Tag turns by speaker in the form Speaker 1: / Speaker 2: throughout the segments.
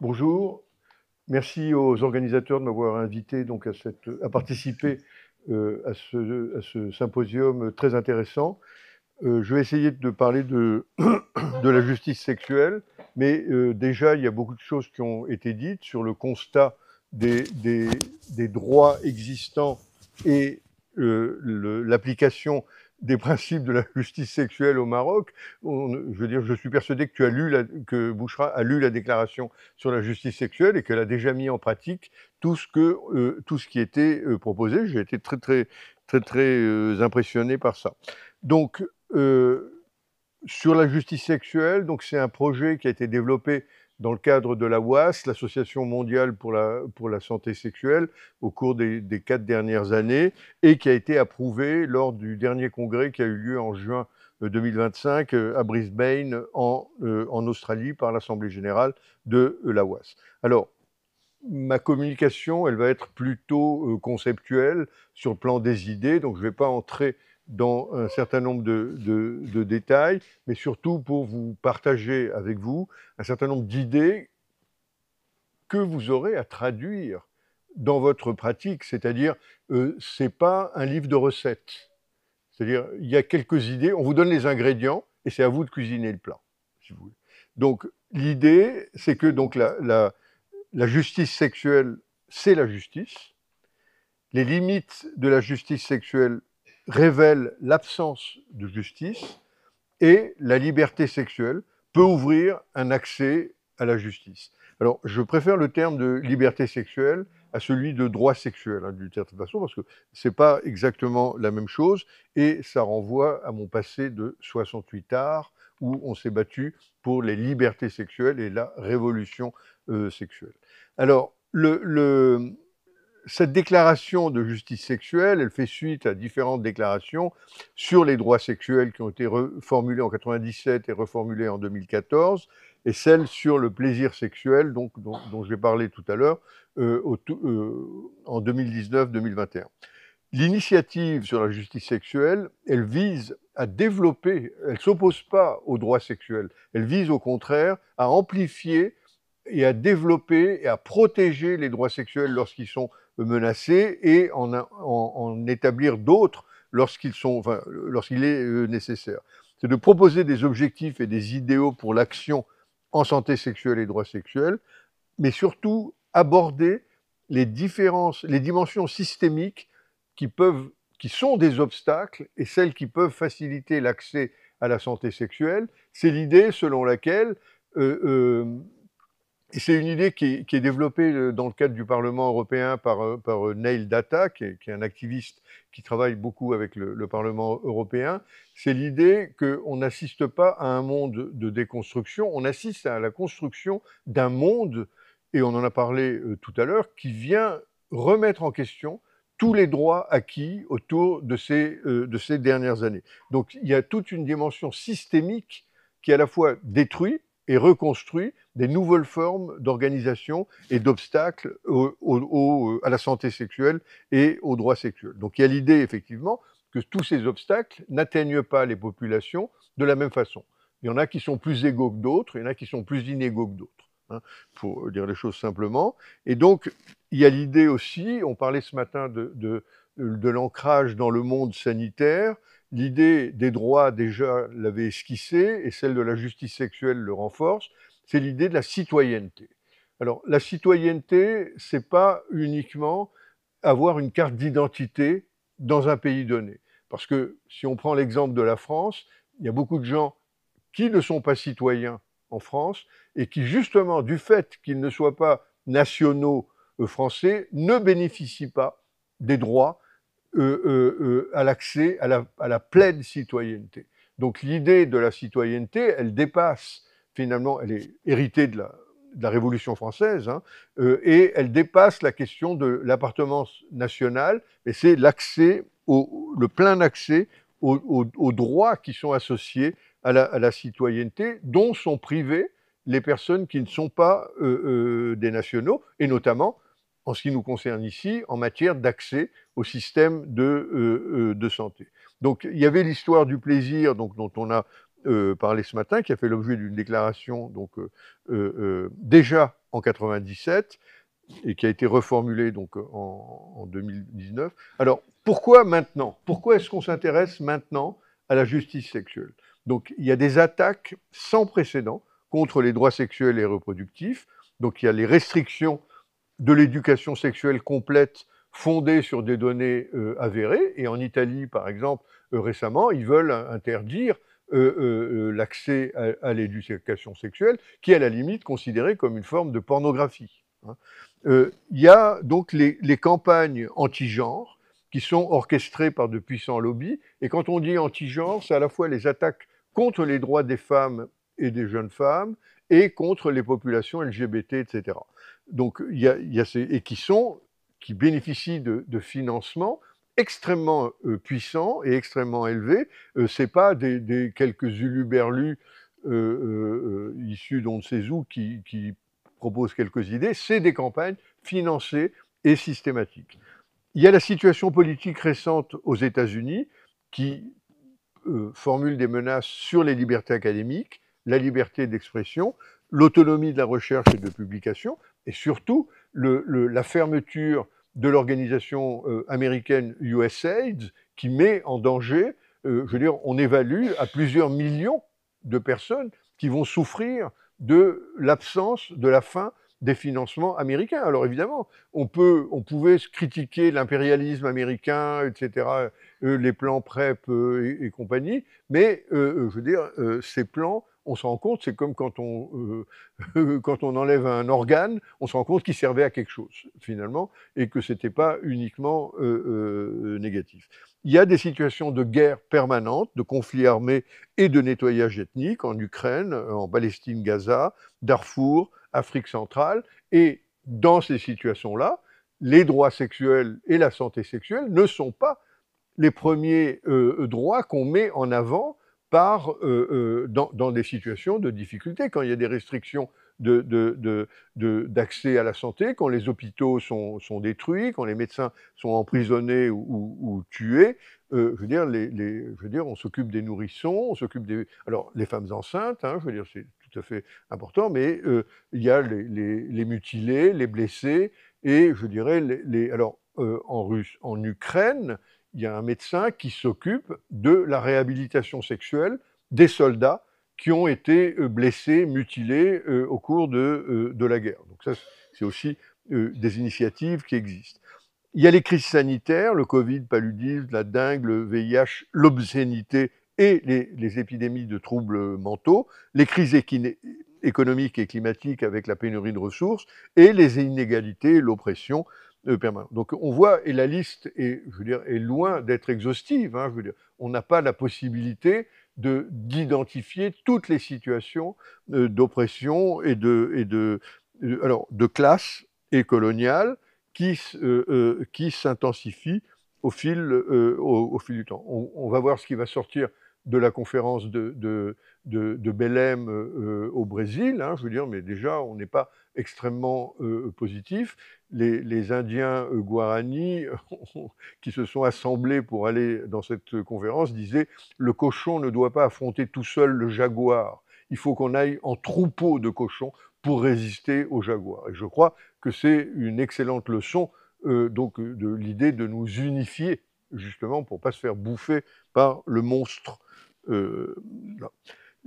Speaker 1: Bonjour, merci aux organisateurs de m'avoir invité donc à participer à ce symposium très intéressant. Je vais essayer de parler de la justice sexuelle, mais déjà il y a beaucoup de choses qui ont été dites sur le constat des, des- des droits existants et l'application des principes de la justice sexuelle au Maroc. Je veux dire, je suis persuadé que que Bouchra a lu la déclaration sur la justice sexuelle et qu'elle a déjà mis en pratique tout ce qui était proposé. J'ai été très impressionné par ça. Donc, sur la justice sexuelle, donc c'est un projet qui a été développé dans le cadre de la WAS, l'Association mondiale pour la santé sexuelle, au cours des 4 dernières années, et qui a été approuvé lors du dernier congrès qui a eu lieu en juin 2025 à Brisbane, en Australie, par l'Assemblée générale de la WAS. Alors, ma communication, elle va être plutôt conceptuelle sur le plan des idées, donc je ne vais pas entrer dans un certain nombre de détails, mais surtout pour vous partager avec vous un certain nombre d'idées que vous aurez à traduire dans votre pratique, c'est-à-dire ce n'est pas un livre de recettes, c'est-à-dire il y a quelques idées, on vous donne les ingrédients et c'est à vous de cuisiner le plat, si vous voulez. Donc l'idée, c'est que donc la justice sexuelle, c'est la justice. Les limites de la justice sexuelle révèlent l'absence de justice et la liberté sexuelle peut ouvrir un accès à la justice. Alors, je préfère le terme de liberté sexuelle à celui de droit sexuel, hein, d'une certaine façon, parce que c'est pas exactement la même chose, et ça renvoie à mon passé de 68 arts, où on s'est battu pour les libertés sexuelles et la révolution sexuelle. Alors, cette déclaration de justice sexuelle, elle fait suite à différentes déclarations sur les droits sexuels qui ont été reformulées en 97 et reformulées en 2014, et celle sur le plaisir sexuel, dont j'ai parlé tout à l'heure, en 2019-2021. L'initiative sur la justice sexuelle, elle vise à développer, elle ne s'oppose pas aux droits sexuels, elle vise au contraire à amplifier et à développer et à protéger les droits sexuels lorsqu'ils sont menacés et en établir d'autres lorsqu'il est nécessaire. C'est de proposer des objectifs et des idéaux pour l'action en santé sexuelle et droits sexuels, mais surtout aborder les dimensions systémiques qui sont des obstacles et celles qui peuvent faciliter l'accès à la santé sexuelle. C'est l'idée selon laquelle euh, euh, et c'est une idée qui est développée dans le cadre du Parlement européen par Neil Data, qui est un activiste qui travaille beaucoup avec le Parlement européen. C'est l'idée qu'on n'assiste pas à un monde de déconstruction, on assiste à la construction d'un monde, et on en a parlé tout à l'heure, qui vient remettre en question tous les droits acquis autour de ces dernières années. Donc il y a toute une dimension systémique qui à la fois détruit et reconstruit des nouvelles formes d'organisation et d'obstacles à la santé sexuelle et aux droits sexuels. Donc il y a l'idée effectivement que tous ces obstacles n'atteignent pas les populations de la même façon. Il y en a qui sont plus égaux que d'autres, il y en a qui sont plus inégaux que d'autres, hein, pour dire les choses simplement. Et donc il y a l'idée aussi, on parlait ce matin de l'ancrage dans le monde sanitaire. L'idée des droits, déjà, l'avait esquissée, et celle de la justice sexuelle le renforce, c'est l'idée de la citoyenneté. Alors, la citoyenneté, c'est pas uniquement avoir une carte d'identité dans un pays donné. Parce que si on prend l'exemple de la France, il y a beaucoup de gens qui ne sont pas citoyens en France et qui, justement, du fait qu'ils ne soient pas nationaux français, ne bénéficient pas des droits à l'accès à la pleine citoyenneté. Donc l'idée de la citoyenneté, elle dépasse finalement, elle est héritée de la Révolution française, hein, et elle dépasse la question de l'appartenance nationale, et c'est le plein accès aux droits qui sont associés à la citoyenneté, dont sont privées les personnes qui ne sont pas des nationaux, et notamment, en ce qui nous concerne ici, en matière d'accès au système de santé. Donc il y avait l'histoire du plaisir dont on a parlé ce matin, qui a fait l'objet d'une déclaration déjà en 97 et qui a été reformulé donc en 2019. Alors, pourquoi maintenant? Pourquoi est-ce qu'on s'intéresse maintenant à la justice sexuelle? Donc, il y a des attaques sans précédent contre les droits sexuels et reproductifs. Donc, il y a les restrictions de l'éducation sexuelle complète fondée sur des données avérées. Et en Italie, par exemple, récemment, ils veulent interdire l'accès à l'éducation sexuelle, qui est à la limite considérée comme une forme de pornographie. Hein. Il y a donc les campagnes anti-genre qui sont orchestrées par de puissants lobbies. Et quand on dit anti-genre, c'est à la fois les attaques contre les droits des femmes et des jeunes femmes et contre les populations LGBT, etc. Donc, il y a et qui bénéficient de financements extrêmement puissants et extrêmement élevés. Ce n'est pas des quelques huluberlus issus d'on ne sait où qui proposent quelques idées, c'est des campagnes financées et systématiques. Il y a la situation politique récente aux États-Unis qui formule des menaces sur les libertés académiques, la liberté d'expression, l'autonomie de la recherche et de publication, et surtout la fermeture de l'organisation américaine USAID qui met en danger, je veux dire, on évalue à plusieurs millions de personnes qui vont souffrir de l'absence, de la fin des financements américains. Alors évidemment, on pouvait critiquer l'impérialisme américain, etc., les plans PrEP et compagnie, mais je veux dire, ces plans, on se rend compte, c'est comme quand quand on enlève un organe, on se rend compte qu'il servait à quelque chose, finalement, et que ce n'était pas uniquement négatif. Il y a des situations de guerre permanente, de conflits armés et de nettoyage ethnique en Ukraine, en Palestine, Gaza, Darfour, Afrique centrale, et dans ces situations-là, les droits sexuels et la santé sexuelle ne sont pas les premiers droits qu'on met en avant dans des situations de difficulté, quand il y a des restrictions d'accès à la santé, quand les hôpitaux sont détruits, quand les médecins sont emprisonnés ou tués. Je veux dire, on s'occupe des nourrissons, on s'occupe des... Alors, les femmes enceintes, hein, je veux dire, c'est tout à fait important, mais il y a les mutilés, les blessés, et je dirais, alors, en Ukraine, il y a un médecin qui s'occupe de la réhabilitation sexuelle des soldats qui ont été blessés, mutilés au cours de la guerre. Donc ça, c'est aussi des initiatives qui existent. Il y a les crises sanitaires, le Covid, paludisme, la dengue, le VIH, l'obscénité et les épidémies de troubles mentaux, les crises économiques et climatiques avec la pénurie de ressources et les inégalités, l'oppression permanente. Donc on voit, et la liste est, je veux dire, est loin d'être exhaustive. Hein, je veux dire, on n'a pas la possibilité d'identifier toutes les situations d'oppression et de classe et coloniale qui s'intensifient au fil du temps. On va voir ce qui va sortir de la conférence de Belém au Brésil, hein, je veux dire, mais déjà, on n'est pas extrêmement positif. Les Indiens Guarani qui se sont assemblés pour aller dans cette conférence disaient « Le cochon ne doit pas affronter tout seul le jaguar. Il faut qu'on aille en troupeau de cochons pour résister au jaguar. » Et je crois que c'est une excellente leçon donc de l'idée de nous unifier, justement, pour ne pas se faire bouffer par le monstre.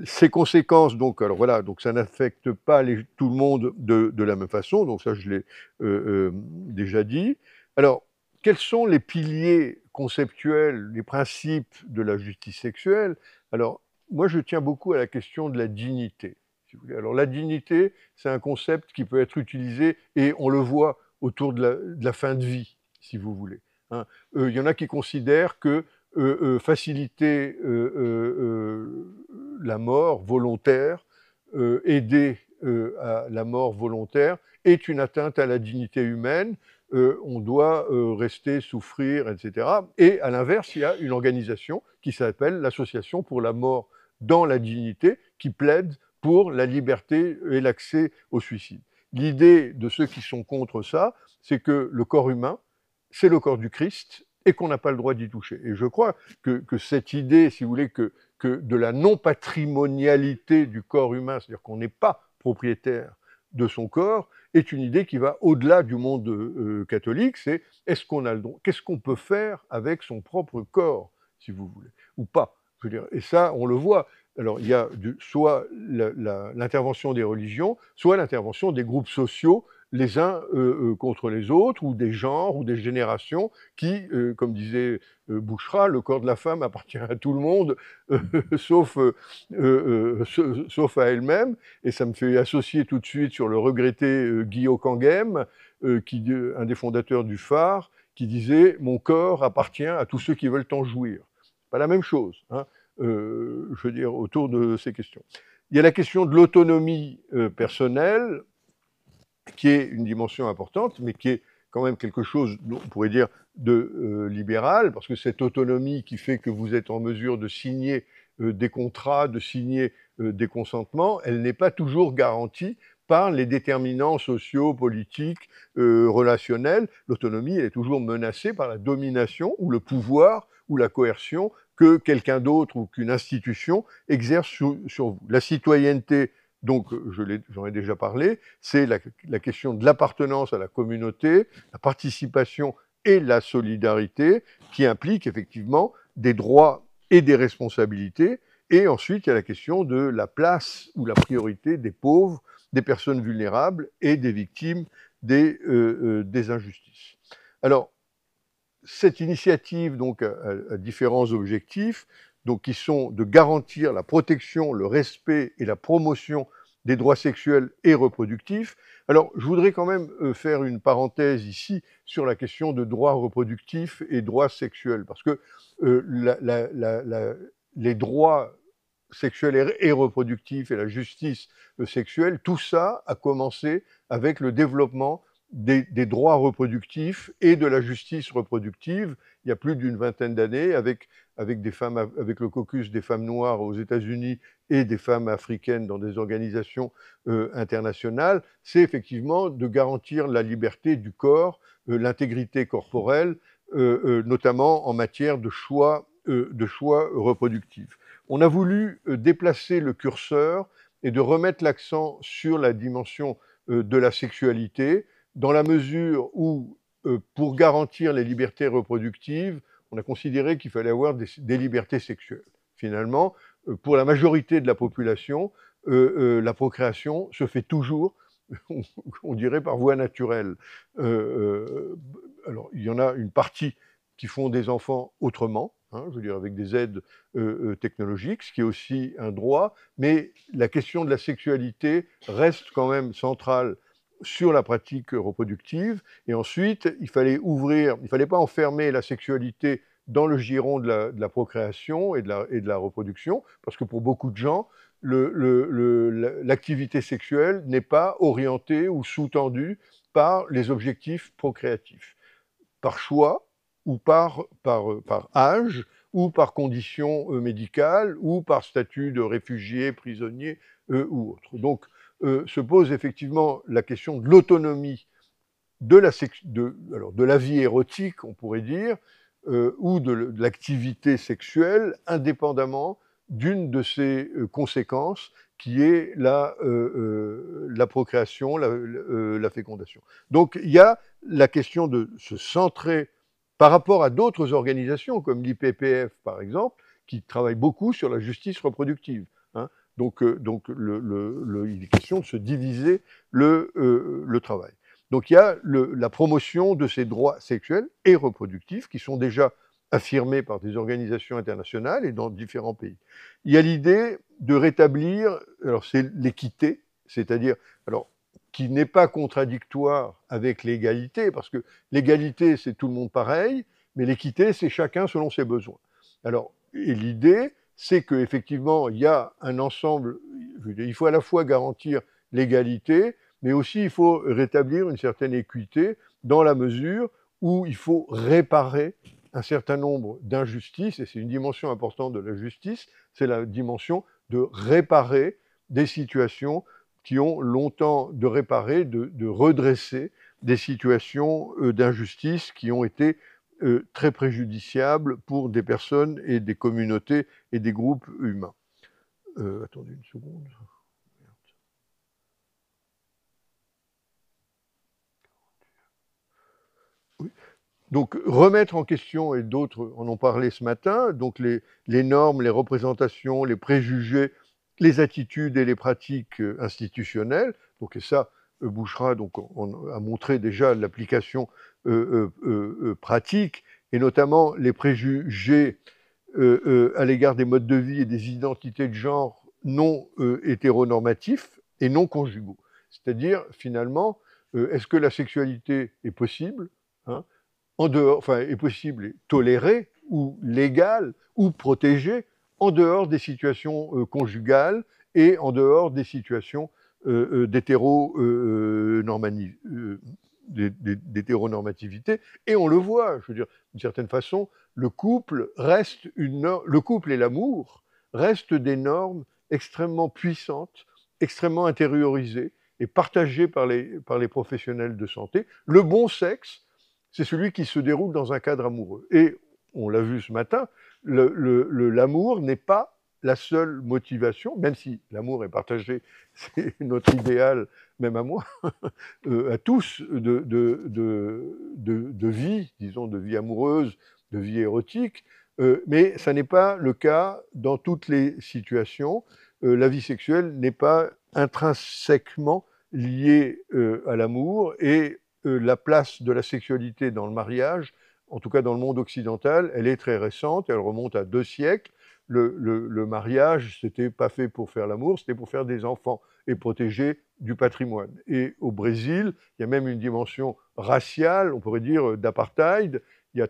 Speaker 1: Ces conséquences, donc, alors voilà, donc ça n'affecte pas tout le monde de la même façon, donc ça je l'ai déjà dit. Alors, quels sont les piliers conceptuels, les principes de la justice sexuelle? Alors, moi je tiens beaucoup à la question de la dignité. Si vous voulez. Alors la dignité, c'est un concept qui peut être utilisé, et on le voit autour de la fin de vie, si vous voulez. Hein. Il y en a qui considèrent que faciliter la mort volontaire, aider à la mort volontaire, est une atteinte à la dignité humaine. On doit rester, souffrir, etc. Et à l'inverse, il y a une organisation qui s'appelle l'Association pour la mort dans la dignité, qui plaide pour la liberté et l'accès au suicide. L'idée de ceux qui sont contre ça, c'est que le corps humain, c'est le corps du Christ, et qu'on n'a pas le droit d'y toucher. Et je crois que cette idée, si vous voulez, que de la non-patrimonialité du corps humain, c'est-à-dire qu'on n'est pas propriétaire de son corps est une idée qui va au-delà du monde catholique, c'est est-ce qu'on a le droit, qu'est-ce qu'on peut faire avec son propre corps, si vous voulez, ou pas. Je veux dire, et ça, on le voit. Alors, il y a soit l'intervention des religions, soit l'intervention des groupes sociaux, les uns contre les autres, ou des genres, ou des générations, qui, comme disait Bouchra, le corps de la femme appartient à tout le monde, sauf à elle-même, et ça me fait associer tout de suite sur le regretté Guillaume Kangem, un des fondateurs du Phare, qui disait « Mon corps appartient à tous ceux qui veulent en jouir ». Pas la même chose, hein, je veux dire, autour de ces questions. Il y a la question de l'autonomie personnelle, qui est une dimension importante, mais qui est quand même quelque chose, on pourrait dire, de libéral, parce que cette autonomie qui fait que vous êtes en mesure de signer des contrats, de signer des consentements, elle n'est pas toujours garantie par les déterminants sociaux, politiques, relationnels. L'autonomie, elle est toujours menacée par la domination ou le pouvoir ou la coercion que quelqu'un d'autre ou qu'une institution exerce sur vous. La citoyenneté, donc j'en ai déjà parlé, c'est la question de l'appartenance à la communauté, la participation et la solidarité, qui implique effectivement des droits et des responsabilités. Et ensuite, il y a la question de la place ou la priorité des pauvres, des personnes vulnérables et des victimes des injustices. Alors, cette initiative donc, a différents objectifs, donc, qui sont de garantir la protection, le respect et la promotion des droits sexuels et reproductifs. Alors, je voudrais quand même faire une parenthèse ici sur la question de droits reproductifs et droits sexuels, parce que les droits sexuels et reproductifs et la justice sexuelle, tout ça a commencé avec le développement des droits reproductifs et de la justice reproductive il y a plus d'une vingtaine d'années avec le caucus des femmes noires aux États-Unis et des femmes africaines dans des organisations internationales. C'est effectivement de garantir la liberté du corps, l'intégrité corporelle, notamment en matière de choix reproductifs. On a voulu déplacer le curseur et de remettre l'accent sur la dimension de la sexualité, dans la mesure où, pour garantir les libertés reproductives, on a considéré qu'il fallait avoir des libertés sexuelles. Finalement, pour la majorité de la population, la procréation se fait toujours, on dirait, par voie naturelle. Alors, il y en a une partie qui font des enfants autrement, hein, je veux dire avec des aides technologiques, ce qui est aussi un droit, mais la question de la sexualité reste quand même centrale sur la pratique reproductive. Et ensuite, il fallait ouvrir, il ne fallait pas enfermer la sexualité dans le giron de la procréation et de la reproduction, parce que pour beaucoup de gens, l'activité sexuelle n'est pas orientée ou sous-tendue par les objectifs procréatifs, par choix ou par âge, ou par condition médicale, ou par statut de réfugié, prisonnier ou autre. Donc, se pose effectivement la question de l'autonomie de la vie érotique, on pourrait dire, ou de l'activité sexuelle, indépendamment d'une de ses conséquences, qui est la procréation, la fécondation. Donc il y a la question de se centrer par rapport à d'autres organisations, comme l'IPPF par exemple, qui travaillent beaucoup sur la justice reproductive. Hein. Donc il est question de se diviser le travail. Donc il y a la promotion de ces droits sexuels et reproductifs qui sont déjà affirmés par des organisations internationales et dans différents pays. Il y a l'idée de rétablir, alors c'est l'équité, c'est-à-dire, alors, qui n'est pas contradictoire avec l'égalité, parce que l'égalité, c'est tout le monde pareil, mais l'équité, c'est chacun selon ses besoins. Alors, et l'idée, c'est qu'effectivement, il y a un ensemble, il faut à la fois garantir l'égalité, mais aussi il faut rétablir une certaine équité dans la mesure où il faut réparer un certain nombre d'injustices, et c'est une dimension importante de la justice, c'est la dimension de réparer des situations qui ont longtemps de réparer, de redresser des situations d'injustice qui ont été très préjudiciables pour des personnes et des communautés et des groupes humains. Attendez une seconde. Donc, remettre en question, et d'autres en ont parlé ce matin, donc les normes, les représentations, les préjugés, les attitudes et les pratiques institutionnelles. Donc, et ça, Bouchra donc, on a montré déjà l'application pratique, et notamment les préjugés à l'égard des modes de vie et des identités de genre non hétéronormatifs et non conjugaux. C'est-à-dire, finalement, est-ce que la sexualité est possible, hein, en dehors, enfin, est possible et tolérée ou légale ou protégée en dehors des situations conjugales et en dehors des situations d'hétéronormativité. Et on le voit, je veux dire, d'une certaine façon, le couple et l'amour restent des normes extrêmement puissantes, extrêmement intériorisées et partagées par les professionnels de santé. Le bon sexe, c'est celui qui se déroule dans un cadre amoureux. Et on l'a vu ce matin, l'amour n'est pas la seule motivation, même si l'amour est partagé, c'est notre idéal, même à moi, à tous, de vie, disons, de vie amoureuse, de vie érotique, mais ça n'est pas le cas dans toutes les situations. La vie sexuelle n'est pas intrinsèquement liée à l'amour, et la place de la sexualité dans le mariage, en tout cas dans le monde occidental, elle est très récente, elle remonte à 2 siècles. Le mariage, c'était pas fait pour faire l'amour, c'était pour faire des enfants et protéger du patrimoine. Et au Brésil, il y a même une dimension raciale, on pourrait dire d'apartheid. Il y a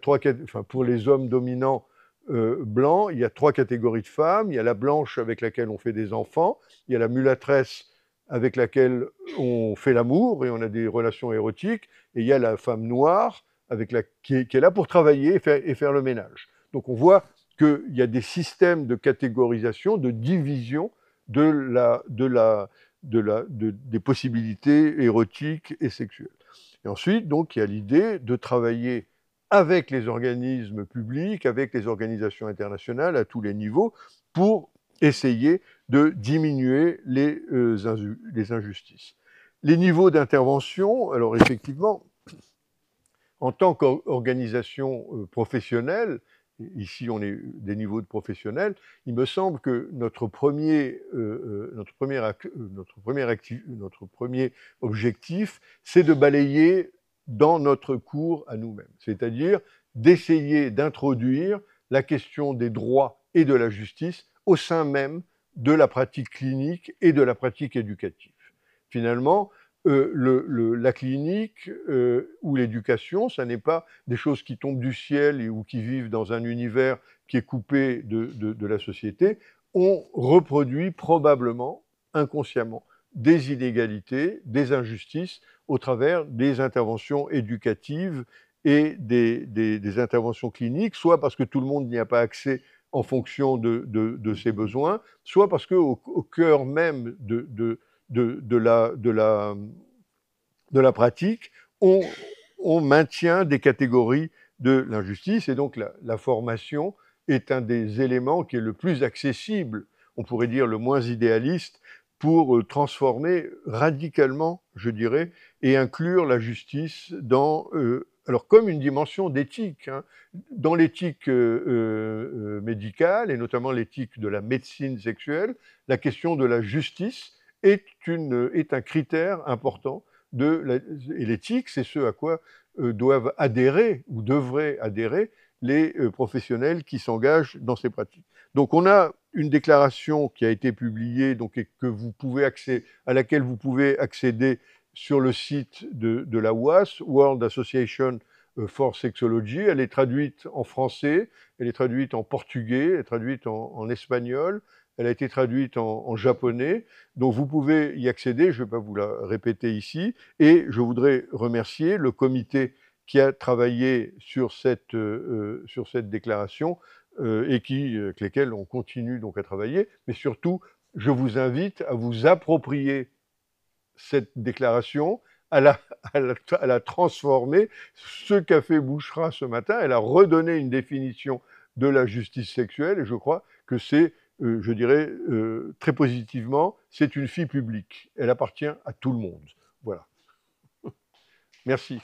Speaker 1: pour les hommes dominants blancs, il y a 3 catégories de femmes. Il y a la blanche avec laquelle on fait des enfants, il y a la mulâtresse avec laquelle on fait l'amour et on a des relations érotiques, et il y a la femme noire qui est là pour travailler et faire le ménage. Donc on voit qu'il y a des systèmes de catégorisation, de division des possibilités érotiques et sexuelles. Et ensuite, donc, il y a l'idée de travailler avec les organismes publics, avec les organisations internationales à tous les niveaux, pour essayer de diminuer les injustices. Les niveaux d'intervention, alors effectivement, en tant qu'organisation professionnelle, ici on est des niveaux de professionnels, il me semble que notre premier objectif, c'est de balayer dans notre cours à nous-mêmes, c'est-à-dire d'essayer d'introduire la question des droits et de la justice au sein même de la pratique clinique et de la pratique éducative. Finalement, la clinique ou l'éducation, ça n'est pas des choses qui tombent du ciel ou qui vivent dans un univers qui est coupé de la société. On reproduit probablement, inconsciemment, des inégalités, des injustices au travers des interventions éducatives et des interventions cliniques, soit parce que tout le monde n'y a pas accès en fonction de ses besoins, soit parce qu'au cœur même de la pratique, on maintient des catégories de l'injustice, et donc la formation est un des éléments qui est le plus accessible, on pourrait dire le moins idéaliste, pour transformer radicalement, je dirais, et inclure la justice alors comme une dimension d'éthique, hein, dans l'éthique médicale, et notamment l'éthique de la médecine sexuelle, la question de la justice est un critère important et l'éthique, c'est ce à quoi doivent adhérer ou devraient adhérer les professionnels qui s'engagent dans ces pratiques. Donc on a une déclaration qui a été publiée, donc, et à laquelle vous pouvez accéder sur le site de la WAS, World Association for Sexology. Elle est traduite en français, elle est traduite en portugais, elle est traduite en espagnol, elle a été traduite en japonais, donc vous pouvez y accéder, je ne vais pas vous la répéter ici, et je voudrais remercier le comité qui a travaillé sur cette déclaration et avec lesquels on continue donc à travailler, mais surtout, je vous invite à vous approprier cette déclaration, à la transformer. Ce qu'a fait Bouchra ce matin, elle a redonné une définition de la justice sexuelle, et je crois que c'est, je dirais très positivement, c'est une fille publique. Elle appartient à tout le monde. Voilà. Merci.